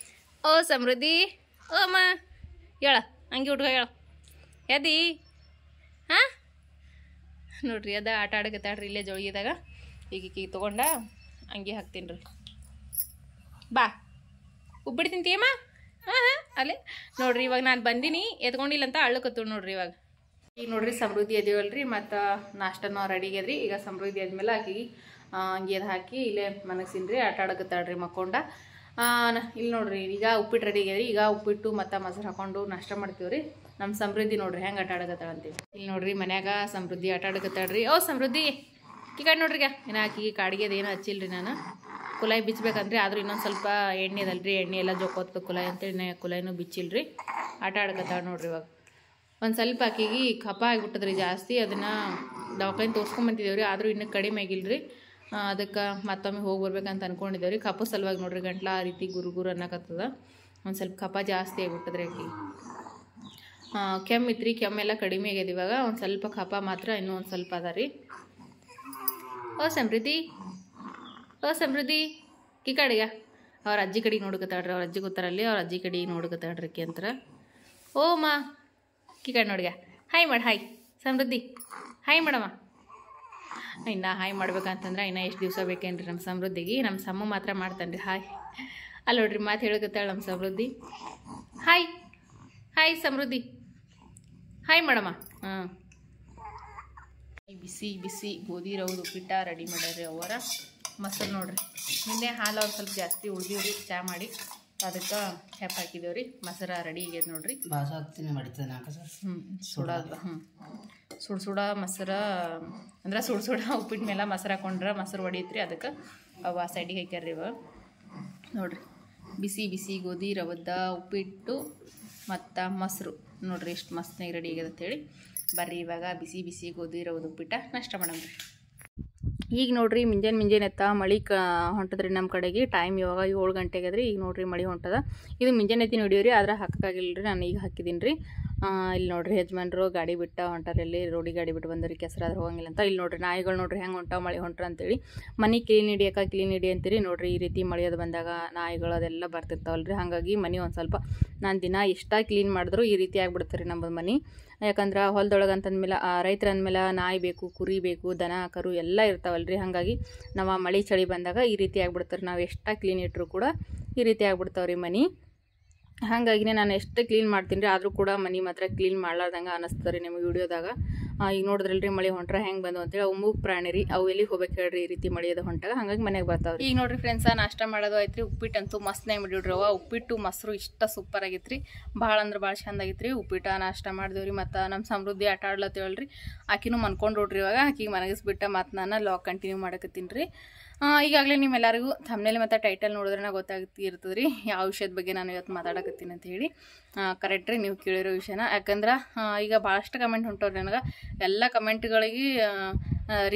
ಓ ಸಮೃದ್ಧಿ, ಓ ಅಮ್ಮ ಹೇಳ, ಹಂಗೆ ಹುಡುಗ ಹೇಳ ಎದಿ. ಹಾಂ ನೋಡ್ರಿ ಅದ ಆಟ ಆಡಕತ್ತಾಳ್ರಿ ಇಲ್ಲೇ ಜೋಳಿಗೆದಾಗ. ಈಗ ತೊಗೊಂಡ ಹಂಗೆ ಹಾಕ್ತೀನಿ ರೀ. ಬಾ ಉಬ್ಬಿಟ್ಟು ತಿಂತೀಯಮ್ಮ? ಹಾಂ ಹಾಂ ಅಲ್ಲೇ ನೋಡ್ರಿ ಇವಾಗ ನಾನು ಬಂದೀನಿ, ಎತ್ಕೊಂಡಿಲ್ಲ ಅಂತ ಅಳ್ಳಕತ್ತು ನೋಡ್ರಿ. ಇವಾಗ ಈಗ ನೋಡ್ರಿ ಸಮೃದ್ಧಿ ಎದೇವಲ್ರಿ, ಮತ್ತು ನಾಷ್ಟನೂ ರೆಡಿ ಆಗ್ಯದ್ರಿ. ಈಗ ಸಮೃದ್ಧಿ ಆದ್ಮೇಲೆ ಆಕಿಗೆ ಹಂಗೆ ಅದು ಹಾಕಿ ಇಲ್ಲೇ ಮನಗ್ಸಿನ್ರಿ, ಆಟ ಆಡಕತ್ತಾಳ್ರಿ ಮಕ್ಕೊಂಡ. ಇಲ್ಲಿ ನೋಡ್ರಿ ಈಗ ಉಪ್ಪಿಟ್ಟು ರೆಡಿ ಆಗ್ಯದ್ರಿ. ಈಗ ಉಪ್ಪಿಟ್ಟು ಮತ್ತು ಮೊಸರು ಹಾಕೊಂಡು ನಾಷ್ಟ ಮಾಡ್ತೀವ್ರಿ. ನಮ್ಮ ಸಮೃದ್ಧಿ ನೋಡ್ರಿ ಹೆಂಗೆ ಆಟ ಆಡಕತ್ತಾಳ ಅಂತೀವಿ. ಇಲ್ಲಿ ನೋಡ್ರಿ ಮನ್ಯಾಗ ಸಮೃದ್ಧಿ ಆಟ ಆಡಕತ್ತಾಳ್ರಿ. ಓ ಸಮೃದ್ಧಿ ಕೀಕಾಡಿ ನೋಡ್ರಿ. ಈಗ ಇನ್ನು ಆಕಿಗೆ ಕಾಡಿಗೆ ಅದೇನು ಹಚ್ಚಿಲ್ರಿ ನಾನು. ಕುಲಾಯಿ ಬಿಚ್ಚಬೇಕಂದ್ರೆ ಆದ್ರೂ ಇನ್ನೊಂದು ಸ್ವಲ್ಪ ಎಣ್ಣೆ ಅದಲ್ರಿ, ಎಣ್ಣೆ ಎಲ್ಲ ಜೋಕೋತ್ಬೇಕು ಕುಲಾಯಿ ಅಂತೇಳಿ ಕುಲಾಯಿನೂ ಬಿಚ್ಚಿಲ್ರಿ. ಆಟ ಆಡಕತ್ತಾಳ ನೋಡ್ರಿ. ಇವಾಗ ಒಂದು ಸ್ವಲ್ಪ ಆಕಿಗೆ ಕಫ ಆಗಿಬಿಟ್ಟದ್ರಿ ಜಾಸ್ತಿ. ಅದನ್ನು ದವಾಖಾನೆ ತೋರ್ಸ್ಕೊಂಬಂತಿದ್ದೇವ್ರಿ, ಆದರೂ ಇನ್ನೂ ಕಡಿಮೆ ಆಗಿಲ್ರಿ. ಅದಕ್ಕೆ ಮತ್ತೊಮ್ಮೆ ಹೋಗಿ ಬರ್ಬೇಕಂತ ಅಂದ್ಕೊಂಡಿದ್ದೇವ್ರಿ. ಕಫ ಸಲುವಾಗಿ ನೋಡ್ರಿ ಗಂಟ್ಲ ಆ ರೀತಿ ಗುರು ಅನ್ನಕತ್ತದ. ಒಂದು ಸ್ವಲ್ಪ ಕಫ ಜಾಸ್ತಿ ಆಗಿಬಿಟ್ಟದ್ರಿ ಆಕಿಗೆ. ಕೆಮ್ಮಿತ್ರಿ, ಕೆಮ್ಮೆಲ್ಲ ಕಡಿಮೆ ಆಗ್ಯದ. ಇವಾಗ ಒಂದು ಸ್ವಲ್ಪ ಕಫ ಮಾತ್ರ ಇನ್ನೂ ಒಂದು ಸ್ವಲ್ಪ ಅದ ರೀ. ಓ ಸಮೃದ್ಧಿ, ಓ ಸಮೃದ್ಧಿ ಕೀಕಾಡಿಗ ಅವ್ರ ಅಜ್ಜಿ ಕಡೆಗೆ ನೋಡ್ಕತ್ತಾಳ್ರಿ. ಅವ್ರ ಅಜ್ಜಿ ಗೊತ್ತಾರಲ್ಲಿ, ಅವ್ರ ಅಜ್ಜಿ ಕಡೆಗೆ ನೋಡ್ಕತ್ತಾಳ್ರಿ ಕಿ ಅಂತಾರೆ. ಓ ಮಾ ಕೀಕಾಡಿ ನೋಡಿಗ ಹಾಯ್ ಮಾಡಿ. ಹಾಯ್ ಸಮೃದ್ಧಿ, ಹಾಯ್ ಮಾಡಮ್ಮ. ಇನ್ನು ಹಾಯ್ ಮಾಡ್ಬೇಕಂತಂದ್ರೆ ಇನ್ನು ಎಷ್ಟು ದಿವಸ ಬೇಕೇನ್ರಿ ನಮ್ಮ ಸಮೃದ್ಧಿಗೆ. ನಮ್ಮ ಸಮ್ಮ ಮಾತ್ರ ಮಾಡ್ತಾನೆ ರೀ ಹಾಯ್. ಅಲ್ಲಿ ನೋಡ್ರಿ ಮಾತು ಹೇಳಕತ್ತಾಳೆ ನಮ್ಮ ಸಮೃದ್ಧಿ. ಹಾಯ್ ಹಾಯ್ ಸಮೃದ್ಧಿ, ಹಾಯ್ ಮಾಡಮ್ಮ. ಹಾಂ ಬಿಸಿ ಬಿಸಿ ಗೋಧಿ ರವ್ದು ಉಪ್ಪಿಟ್ಟ ರೆಡಿ ಮಾಡ್ಯಾರ್ರಿ ಅವರ. ಮೊಸರು ನೋಡ್ರಿ, ನಿನ್ನೆ ಹಾಲು ಅವ್ರು ಸ್ವಲ್ಪ ಜಾಸ್ತಿ ಉಳ್ದೀವ್ರಿ ಚಾ ಮಾಡಿ, ಅದಕ್ಕೆ ಹೆಪ್ಪ ಹಾಕಿದೇವ್ರಿ. ಮೊಸರು ರೆಡಿ ಆಗ್ಯದ ನೋಡ್ರಿ. ಸುಡೋದು ಸುಡ ಮೊಸರು ಅಂದ್ರೆ ಸುಡ ಉಪ್ಪಿಟ್ಟು ಮೇಲೆ ಮೊಸರು ಹಾಕೊಂಡ್ರೆ ಮೊಸರು ಹೊಡಿತ್ರಿ, ಅದಕ್ಕೆ ಅವು ಆ ಸೈಡಿಗೆ ಹಾಕ್ಯಾರ್ರಿ. ಇವಾಗ ನೋಡ್ರಿ ಬಿಸಿ ಬಿಸಿ ಗೋಧಿ ರವದ ಉಪ್ಪಿಟ್ಟು ಮತ್ತು ಮೊಸರು ನೋಡ್ರಿ ಎಷ್ಟು ಮಸ್ತಾಗಿ ರೆಡಿ ಆಗ್ಯದ ಅಂತೇಳಿ. ಬರ್ರಿ ಇವಾಗ ಬಿಸಿ ಬಿಸಿ ಗೋಧಿ ರವದ ಉಪ್ಪಿಟ್ಟ ನಾಷ್ಟ ಮಾಡಮ್ರಿ. ಈಗ ನೋಡ್ರಿ ಮುಂಜಾನೆ ಎತ್ತ ಮಳೆ ಹೊಂಟದ್ರಿ ನಮ್ಮ ಕಡೆಗೆ. ಟೈಮ್ ಇವಾಗ 7 ಗಂಟೆ ಆಗ್ಯದ್ರಿ. ಈಗ ನೋಡ್ರಿ ಮಳೆ ಹೊಂಟದ. ಇದು ಮುಂಜಾನೆ ಎತ್ತಿ ನೋಡಿವ್ರಿ, ಆದ್ರೆ ಹಾಕಾಗಿಲ್ಲ ರೀ, ನಾನು ಈಗ ಹಾಕಿದ್ದೀನಿ ರೀ. ಇಲ್ಲಿ ನೋಡ್ರಿ ಯಜಮಾನ್ರು ಗಾಡಿ ಬಿಟ್ಟ ಹೊಂಟಾರಲ್ಲಿ, ರೋಡಿ ಗಾಡಿ ಬಿಟ್ಟು ಬಂದ್ರಿ, ಕೆಸರಾದ್ರೆ ಹೋಗಂಗಿಲ್ಲ ಅಂತ. ಇಲ್ಲಿ ನೋಡ್ರಿ ನಾಯಿಗಳು ನೋಡ್ರಿ ಹೆಂಗೆ ಹೊಂಟಾವ ಮಳೆ ಹೊಂಟ್ರ ಅಂತೇಳಿ. ಮನೆ ಕ್ಲೀನ್ ಹಿಡಿ ಅಂತೀರಿ ನೋಡ್ರಿ. ಈ ರೀತಿ ಮಳೆಯೋದು ಬಂದಾಗ ನಾಯಿಗಳು ಅದೆಲ್ಲ ಬರ್ತಿರ್ತಾವಲ್ರಿ. ಹಾಗಾಗಿ ಮನೆ ಒಂದು ಸ್ವಲ್ಪ ನಾನು ದಿನ ಎಷ್ಟ ಕ್ಲೀನ್ ಮಾಡಿದ್ರು ಈ ರೀತಿ ಆಗ್ಬಿಡ್ತಾರೆ ನಮ್ಮದು ಮನೆ. ಯಾಕಂದ್ರೆ ಹೊಲದೊಳಗೆ ಅಂತಂದ್ಮೇಲೆ ರೈತರ ಅಂದಮೇಲೆ ನಾಯಿ ಬೇಕು, ಕುರಿ ಬೇಕು, ದನ ಕರು ಎಲ್ಲ ಇರ್ತಾವಲ್ರಿ. ಹಾಗಾಗಿ ನಾವು ಮಳೆ ಚಳಿ ಬಂದಾಗ ಈ ರೀತಿ ಆಗ್ಬಿಡ್ತಾರೆ. ನಾವು ಎಷ್ಟು ಕ್ಲೀನ್ ಇಟ್ಟರು ಕೂಡ ಈ ರೀತಿ ಆಗ್ಬಿಡ್ತಾವ್ರಿ ಮನೆ. ಹಾಗಾಗಿನೇ ನಾನು ಎಷ್ಟು ಕ್ಲೀನ್ ಮಾಡ್ತೀನಿ ರೀ, ಆದರೂ ಕೂಡ ಮನೆ ಮಾತ್ರ ಕ್ಲೀನ್ ಮಾಡ್ಲಾರ್ದಂಗೆ ಅನ್ನಿಸ್ತದೆ ರೀ ನಿಮಗೆ ವಿಡಿಯೋದಾಗ. ಈಗ ನೋಡಿದ್ರಲ್ರಿ ಮಳೆ ಹೊಂಟ್ರೆ ಹೆಂಗೆ ಬಂದು ಅಂತೇಳಿ. ಅವು ಮೂಗು ಪ್ರಾಣಿ ರೀ, ಅವು ಎಲ್ಲಿ ಹೋಗ್ಬೇಕು ಹೇಳ್ರಿ ಈ ರೀತಿ ಮಳೆಯೋದು ಹೊಂಟಾಗ. ಹಾಗಾಗಿ ಮನೆಗೆ ಬರ್ತಾವ್ರಿ. ಈಗ ನೋಡ್ರಿ ಫ್ರೆಂಡ್ಸ ನಾಷ್ಟ ಮಾಡೋದು ಆಯ್ತು ರೀ. ಉಪ್ಪಿಟ್ಟಂತೂ ಮಸ್ತ್ನಾಗಿ ಮಾಡಿಡ್ರಿ. ಉಪ್ಪಿಟ್ಟು ಮೊಸರು ಇಷ್ಟ ಸೂಪರ್ ಆಗಿತ್ತು ರೀ. ಭಾಳ ಅಂದ್ರೆ ಭಾಳ ಚಂದ ಆಗಿತ್ತು ರೀ. ಉಪ್ಪಿಟ್ಟು ನಾಷ್ಟ ಮಾಡಿದೇವ್ರಿ. ಮತ್ತು ನಮ್ಮ ಸಮೃದ್ಧಿ ಆಟ ಆಡ್ಲತ್ತೇವಲ್ರಿ, ಆಕಿನೂ ಮನ್ಕೊಂಡು ನೋಡ್ರಿ. ಇವಾಗ ಆಕಿಗೆ ಮನಗಿಸ್ಬಿಟ್ಟ ಮತ್ತು ನಾನು ಲಾಗ್ ಕಂಟಿನ್ಯೂ ಮಾಡಕತ್ತೀನಿ ರೀ. ಈಗಾಗಲೇ ನಿಮ್ಮೆಲ್ಲರಿಗೂ ಥಂಬ್ನೇಲ್ ಮತ್ತು ಟೈಟಲ್ ನೋಡಿದ್ರೆ ಗೊತ್ತಾಗ್ತಿರ್ತದೆ ರೀ ಯಾವ ವಿಷಯದ ಬಗ್ಗೆ ನಾನು ಇವತ್ತು ಮಾತಾಡಕತ್ತೀನಿ ಅಂತ ಹೇಳಿ. ಕರೆಕ್ಟ್ ರೀ ನೀವು ಕೇಳಿರೋ ವಿಷಯನ. ಯಾಕಂದ್ರೆ ಈಗ ಭಾಳಷ್ಟು ಕಮೆಂಟ್ ಹೊಂಟವ್ರಿ ನನಗೆ. ಎಲ್ಲ ಕಮೆಂಟ್ಗಳಿಗೆ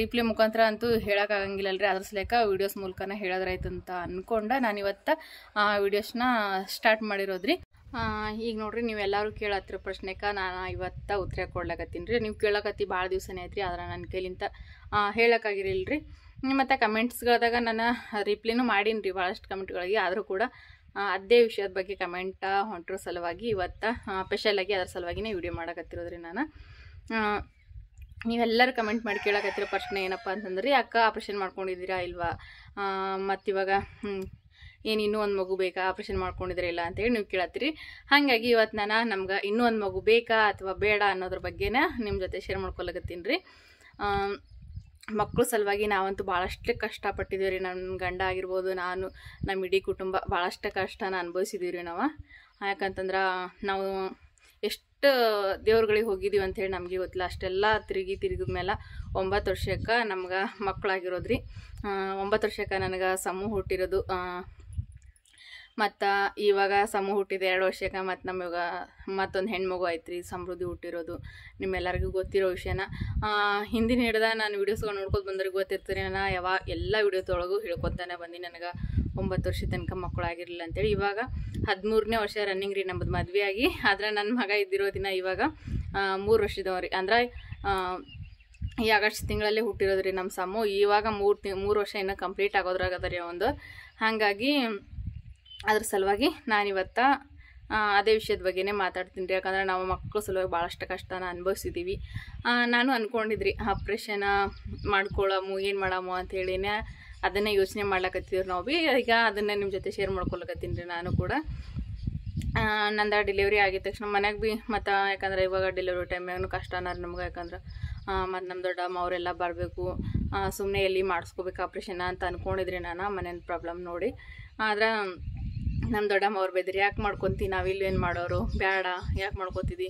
ರಿಪ್ಲೈ ಮುಖಾಂತರ ಅಂತೂ ಹೇಳೋಕ್ಕಾಗಂಗಿಲ್ಲಲ್ರಿ. ಅದ್ರ ಸಲೇಕ ವೀಡಿಯೋಸ್ ಮೂಲಕನ ಹೇಳೋದ್ರಾಯ್ತು ಅಂತ ಅಂದ್ಕೊಂಡು ನಾನು ಇವತ್ತು ವೀಡಿಯೋಸ್ನ ಸ್ಟಾರ್ಟ್ ಮಾಡಿರೋದ್ರಿ. ಈಗ ನೋಡ್ರಿ ನೀವೆಲ್ಲರೂ ಕೇಳತ್ತಿರೋ ಪ್ರಶ್ನೆಗೆ ನಾನು ಇವತ್ತು ಉತ್ತರ ಕೊಡ್ಲಕತ್ತೀನಿ ರೀ. ನೀವು ಕೇಳಕತ್ತಿ ಭಾಳ ದಿವಸನೇ ಆಯ್ತು ರೀ, ಆದ್ರೆ ನನ್ನ ಕೈಲಿಂತ ಹೇಳೋಕ್ಕಾಗಿರಲಿಲ್ಲ ರೀ. ಮತ್ತು ಕಮೆಂಟ್ಸ್ಗಳದಾಗ ನಾನು ರಿಪ್ಲೈನೂ ಮಾಡೀನಿ ರೀ ಭಾಳಷ್ಟು ಕಮೆಂಟ್ಗಳಿಗೆ. ಆದರೂ ಕೂಡ ಅದೇ ವಿಷಯದ ಬಗ್ಗೆ ಕಮೆಂಟ್ ಹೊಂಟ್ರ ಸಲುವಾಗಿ ಇವತ್ತು ಸ್ಪೆಷಲಾಗಿ ಅದ್ರ ಸಲುವಾಗಿನೇ ವಿಡಿಯೋ ಮಾಡಕತ್ತಿರೋದ್ರಿ ನಾನು. ನೀವೆಲ್ಲರೂ ಕಮೆಂಟ್ ಮಾಡಿ ಕೇಳಕತ್ತಿರೋ ಪ್ರಶ್ನೆ ಏನಪ್ಪ ಅಂತಂದ್ರೆ, ಅಕ್ಕ ಆಪ್ರೇಷನ್ ಮಾಡ್ಕೊಂಡಿದ್ದೀರಾ ಇಲ್ವಾ, ಮತ್ತಿವಾಗ ಏನು ಇನ್ನೂ ಒಂದು ಮಗು ಬೇಕಾ, ಆಪ್ರೇಷನ್ ಮಾಡ್ಕೊಂಡಿದ್ರೆ ಇಲ್ಲ ಅಂತೇಳಿ ನೀವು ಕೇಳತ್ತೀರಿ. ಹಾಗಾಗಿ ಇವತ್ತು ನಾನು ನಮ್ಗೆ ಇನ್ನೂ ಒಂದು ಮಗು ಬೇಕಾ ಅಥವಾ ಬೇಡ ಅನ್ನೋದ್ರ ಬಗ್ಗೆನ ನಿಮ್ಮ ಜೊತೆ ಶೇರ್ ಮಾಡ್ಕೊಳಕತ್ತೀನಿ ರೀ. ಮಕ್ಕಳು ಸಲುವಾಗಿ ನಾವಂತೂ ಭಾಳಷ್ಟು ಕಷ್ಟಪಟ್ಟಿದ್ದೀವಿ ರೀ. ನನ್ನ ಗಂಡ ಆಗಿರ್ಬೋದು, ನಾನು, ನಮ್ಮ ಇಡೀ ಕುಟುಂಬ ಭಾಳಷ್ಟು ಕಷ್ಟನ ಅನುಭವಿಸಿದ್ದೀವಿ ರೀ ನಾವು. ಯಾಕಂತಂದ್ರೆ ನಾವು ಎಷ್ಟು ದೇವ್ರುಗಳಿಗೆ ಹೋಗಿದ್ದೀವಿ ಅಂಥೇಳಿ ನಮಗೆ ಗೊತ್ತಿಲ್ಲ. ಅಷ್ಟೆಲ್ಲ ತಿರುಗಿದ ಮೇಲೆ 9 ವರ್ಷಕ್ಕೆ ನಮ್ಗೆ ಮಕ್ಕಳಾಗಿರೋದ್ರಿ. 9 ವರ್ಷಕ್ಕೆ ನನಗೆ ಸಮೂಹ ಹುಟ್ಟಿರೋದು. ಮತ್ತು ಇವಾಗ ಸಮೂಹ ಹುಟ್ಟಿದೆ 2 ವರ್ಷಕ್ಕೆ. ಮತ್ತು ನಮಗೆ ಮತ್ತೊಂದು ಹೆಣ್ಮಗು ಆಯ್ತು ರೀ ಸಮೃದ್ಧಿ ಹುಟ್ಟಿರೋದು. ನಿಮ್ಮೆಲ್ಲರಿಗೂ ಗೊತ್ತಿರೋ ವಿಷಯನ ಹಿಂದಿನ ಹಿಡ್ದ ನಾನು ವೀಡಿಯೋಸ್ಗಳು ನೋಡ್ಕೊತ ಬಂದ್ರೆ ಗೊತ್ತಿರ್ತೀನಿ. ನಾನು ಎಲ್ಲ ವೀಡಿಯೋದೊಳಗೂ ಹೇಳ್ಕೊತಾನೆ ಬಂದು ನನಗೆ 9 ವರ್ಷ ತನಕ ಮಕ್ಕಳು ಆಗಿರಲಿಲ್ಲ ಅಂತೇಳಿ. ಇವಾಗ 13ನೇ ವರ್ಷ ರನ್ನಿಂಗ್ ರೀ ನಮ್ಮದು ಮದುವೆ ಆಗಿ. ಆದರೆ ನನ್ನ ಮಗ ಇದ್ದಿರೋ ದಿನ ಇವಾಗ 3 ವರ್ಷದವ್ರಿ. ಅಂದ್ರೆ ಈ ಆಗಸ್ಟ್ ತಿಂಗಳಲ್ಲೇ ಹುಟ್ಟಿರೋದ್ರಿ ನಮ್ಮ ಸಮ್ಮು. ಇವಾಗ 3 ವರ್ಷ ಇನ್ನೂ ಕಂಪ್ಲೀಟ್ ಆಗೋದ್ರಾಗದ ರೀ ಒಂದು. ಹಾಗಾಗಿ ಅದ್ರ ಸಲುವಾಗಿ ನಾನಿವತ್ತು ಅದೇ ವಿಷಯದ ಬಗ್ಗೆನೇ ಮಾತಾಡ್ತೀನಿ ರೀ. ಯಾಕಂದ್ರೆ ನಾವು ಮಕ್ಕಳು ಸಲುವಾಗಿ ಭಾಳಷ್ಟು ಕಷ್ಟನ ಅನುಭವಿಸಿದ್ದೀವಿ. ನಾನು ಅಂದ್ಕೊಂಡಿದ್ರಿ ಆಪ್ರೇಷನ್ ಮಾಡ್ಕೊಳ್ಳಮು ಏನು ಮಾಡಮು ಅಂಥೇಳಿನೇ ಅದನ್ನೇ ಯೋಚನೆ ಮಾಡ್ಲಕತ್ತಿದ್ರು ನಾವು ಭೀ. ಈಗ ಅದನ್ನೇ ನಿಮ್ಮ ಜೊತೆ ಶೇರ್ ಮಾಡ್ಕೊಳಕತ್ತೀನಿ ರೀ ನಾನು ಕೂಡ. ನಂದು ಡೆಲಿವರಿ ಆಗಿದ ತಕ್ಷಣ ಮನೆಗೆ ಭೀ ಮತ್ತು ಯಾಕಂದ್ರೆ ಇವಾಗ ಡೆಲಿವರಿ ಟೈಮ್ನಾಗೂ ಕಷ್ಟ ಅನ್ನೋರು ನಮ್ಗೆ. ಯಾಕಂದ್ರೆ ಮತ್ತು ನಮ್ಮ ದೊಡ್ಡಮ್ಮ ಅವರೆಲ್ಲ ಬರಬೇಕು, ಸುಮ್ಮನೆ ಎಲ್ಲಿ ಮಾಡಿಸ್ಕೋಬೇಕು ಆಪ್ರೇಷನ್ ಅಂತ ಅಂದ್ಕೊಂಡಿದ್ರಿ ನಾನು ಮನೇನ ಪ್ರಾಬ್ಲಮ್ ನೋಡಿ. ಆದ್ರೆ ನಮ್ಮ ದೊಡ್ಡಮ್ಮ ಅವ್ರು ಬೇದ್ರಿ, ಯಾಕೆ ಮಾಡ್ಕೊತೀವಿ ನಾವಿಲ್ಲಿ ಏನು ಮಾಡೋರು, ಬೇಡ ಯಾಕೆ ಮಾಡ್ಕೊತಿದ್ದಿ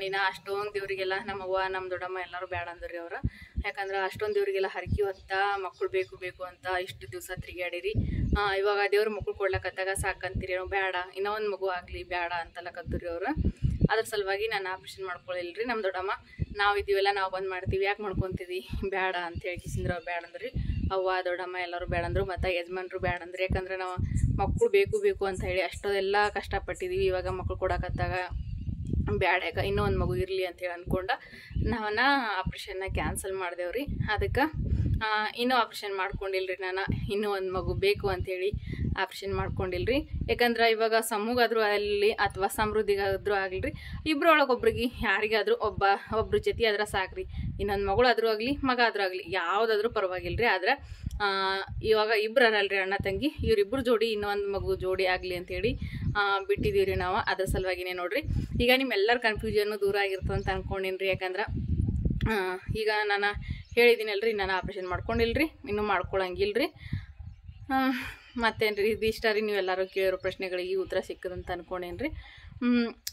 ನೀನು ಅಷ್ಟೊಂದು ದೇವರಿಗೆಲ್ಲ. ನಮ್ಮವ್ವ ನಮ್ಮ ದೊಡ್ಡಮ್ಮ ಎಲ್ಲರೂ ಬೇಡ ಅಂದ್ರಿ ಅವ್ರು. ಯಾಕಂದ್ರೆ ಅಷ್ಟೊಂದು ದೇವರಿಗೆಲ್ಲ ಹರಕಿವಂತ ಮಕ್ಕಳು ಬೇಕು ಅಂತ ಇಷ್ಟು ದಿವಸ ತಿರುಗಾಡಿರಿ. ಇವಾಗ ದೇವ್ರ ಮಕ್ಕಳು ಕೊಡ್ಲಕತ್ತಾಗ ಸಾಕಂತೀರಿ ಏನೋ, ಬೇಡ ಇನ್ನೂ ಒಂದು ಮಗು ಆಗಲಿ ಬೇಡ ಅಂತಲಕತ್ತರಿ ಅವರು. ಅದ್ರ ಸಲುವಾಗಿ ನಾನು ಆಪ್ರೇಷನ್ ಮಾಡ್ಕೊಳ್ಳಿಲ್ರಿ. ನಮ್ಮ ದೊಡ್ಡಮ್ಮ ನಾವು ಇದ್ದೀವಲ್ಲ ನಾವು ಬಂದು ಮಾಡ್ತೀವಿ, ಯಾಕೆ ಮಾಡ್ಕೊತಿದ್ದಿ ಬೇಡ ಅಂತ ಹೇಳ್ಕಿಸಿದ್ರೆ ಅವ್ರು ಬೇಡ ಅಂದ್ರಿ. ಅವ್ವ ದೊಡ್ಡಮ್ಮ ಎಲ್ಲರೂ ಬೇಡ ಅಂದರು, ಮತ್ತು ಯಜಮಾನ್ರು ಬೇಡ ಅಂದ್ರಿ. ಯಾಕಂದ್ರೆ ನಾವು ಮಕ್ಕಳು ಬೇಕು ಅಂತ ಹೇಳಿ ಅಷ್ಟೊಂದೆಲ್ಲ ಕಷ್ಟಪಟ್ಟಿದ್ದೀವಿ. ಇವಾಗ ಮಕ್ಕಳು ಕೊಡಕತ್ತಾಗ ಬ್ಯಾಡ ಯಾಕೆ ಇನ್ನೂ ಒಂದು ಮಗು ಇರಲಿ ಅಂತೇಳಿ ಅಂದ್ಕೊಂಡು ನಾವನ್ನ ಆಪ್ರೇಷನ್ನ ಕ್ಯಾನ್ಸಲ್ ಮಾಡಿದೆವ್ರಿ. ಅದಕ್ಕೆ ಇನ್ನೂ ಆಪ್ರೇಷನ್ ಮಾಡ್ಕೊಂಡಿಲ್ರಿ ನಾನು. ಇನ್ನೂ ಒಂದು ಮಗು ಬೇಕು ಅಂಥೇಳಿ ಆಪ್ರೇಷನ್ ಮಾಡ್ಕೊಂಡಿಲ್ರಿ. ಯಾಕಂದ್ರೆ ಇವಾಗ ಸಮ್ಮಗಾದ್ರೂ ಆಗಲಿ ಅಥವಾ ಸಮೃದ್ಧಿಗಾದ್ರೂ ಆಗಲಿ, ಇಬ್ಬರೊಳಗೊಬ್ರಿಗೆ ಯಾರಿಗಾದ್ರೂ ಒಬ್ರ ಜೊತೆ ಆದ್ರೆ ಸಾಕ್ರಿ. ಇನ್ನೊಂದು ಮಗಳಾದ್ರೂ ಆಗಲಿ ಮಗ ಆದ್ರೂ ಆಗಲಿ ಯಾವುದಾದ್ರೂ ಪರವಾಗಿಲ್ರಿ. ಆದ್ರೆ ಇವಾಗ ಇಬ್ಬರು ಅರಲ್ರಿ ಅಣ್ಣ ತಂಗಿ, ಇವರಿಬ್ಬರು ಜೋಡಿ ಇನ್ನೊಂದು ಮಗು ಜೋಡಿ ಆಗಲಿ ಅಂಥೇಳಿ ಬಿಟ್ಟಿದ್ದೀವಿ ನಾವು. ಅದ್ರ ಸಲುವಾಗಿನೇ ನೋಡ್ರಿ. ಈಗ ನಿಮ್ಮೆಲ್ಲರ ಕನ್ಫ್ಯೂಷನ್ನು ದೂರ ಆಗಿರ್ತದೆ ಅಂತ ಅಂದ್ಕೊಂಡಿನ್ರಿ. ಯಾಕಂದ್ರೆ ಈಗ ನಾನು ಹೇಳಿದ್ದೀನಲ್ರಿ, ನಾನು ಆಪ್ರೇಷನ್ ಮಾಡ್ಕೊಂಡಿಲ್ರಿ, ಇನ್ನೂ ಮಾಡ್ಕೊಳಂಗಿಲ್ರಿ. ಮತ್ತೇನು ರೀ ಇದಿಷ್ಟ ರೀ, ನೀವೆಲ್ಲರೂ ಕೇಳಿರೋ ಪ್ರಶ್ನೆಗಳಿಗೆ ಉತ್ತರ ಸಿಕ್ಕದಂತ ಅಂದ್ಕೊಂಡೇನ್ರಿ.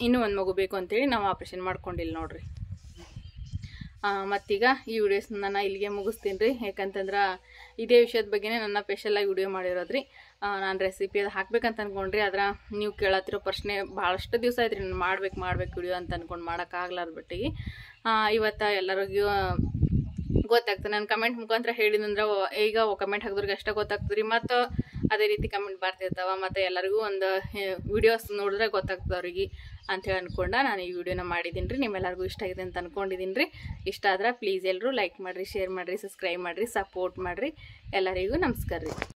ಇನ್ನೂ ಒಂದು ಮಗು ಬೇಕು ಅಂತೇಳಿ ನಾವು ಆಪ್ರೇಷನ್ ಮಾಡ್ಕೊಂಡಿಲ್ಲ ನೋಡ್ರಿ. ಮತ್ತೀಗ ಈ ವಿಡಿಯೋಸ್ನ ನಾನು ಇಲ್ಲಿಗೆ ಮುಗಿಸ್ತೀನಿ ರೀ. ಯಾಕಂತಂದ್ರೆ ಇದೇ ವಿಷಯದ ಬಗ್ಗೆನೇ ನನ್ನ ಸ್ಪೆಷಲಾಗಿ ವಿಡಿಯೋ ಮಾಡಿರೋದ್ರಿ. ನಾನು ರೆಸಿಪಿ ಅದು ಹಾಕ್ಬೇಕಂತ ಅಂದ್ಕೊಂಡ್ರಿ. ಆದ್ರೆ ನೀವು ಕೇಳತ್ತಿರೋ ಪ್ರಶ್ನೆ ಭಾಳಷ್ಟು ದಿವಸ ಆಯ್ತು ರೀ, ನಾನು ಮಾಡ್ಬೇಕು ವಿಡಿಯೋ ಅಂತ ಅಂದ್ಕೊಂಡು ಮಾಡೋಕ್ಕಾಗ್ಲಾರ್ದು ಬಿಟ್ಟಿಗೆ ಇವತ್ತು ಎಲ್ಲರಿಗೂ ಗೊತ್ತಾಗ್ತದೆ. ನಾನು ಕಮೆಂಟ್ ಮುಖಾಂತರ ಹೇಳಿದಂದ್ರೆ ಈಗ ಕಮೆಂಟ್ ಹಾಕಿದ್ರಿಗೆ ಅಷ್ಟೇ ಗೊತ್ತಾಗ್ತದೆ ರೀ. ಮತ್ತು ಅದೇ ರೀತಿ ಕಮೆಂಟ್ ಬರ್ತಿರ್ತಾವೆ. ಮತ್ತು ಎಲ್ಲರಿಗೂ ಒಂದು ವಿಡಿಯೋಸ್ ನೋಡಿದ್ರೆ ಗೊತ್ತಾಗ್ತದೆ ಅವ್ರಿಗೆ ಅಂಥೇಳಿ ಅಂದ್ಕೊಂಡು ನಾನು ಈ ವಿಡಿಯೋನ ಮಾಡಿದ್ದೀನಿ ರೀ. ನಿಮ್ಮೆಲ್ಲರಿಗೂ ಇಷ್ಟ ಆಗಿದೆ ಅಂತ ಅಂದ್ಕೊಂಡಿದ್ದೀನಿ ರೀ. ಇಷ್ಟ ಆದ್ರೆ ಪ್ಲೀಸ್ ಎಲ್ಲರೂ ಲೈಕ್ ಮಾಡಿರಿ, ಶೇರ್ ಮಾಡಿರಿ, ಸಬ್ಸ್ಕ್ರೈಬ್ ಮಾಡಿರಿ, ಸಪೋರ್ಟ್ ಮಾಡಿರಿ. ಎಲ್ಲರಿಗೂ ನಮಸ್ಕಾರ ರೀ.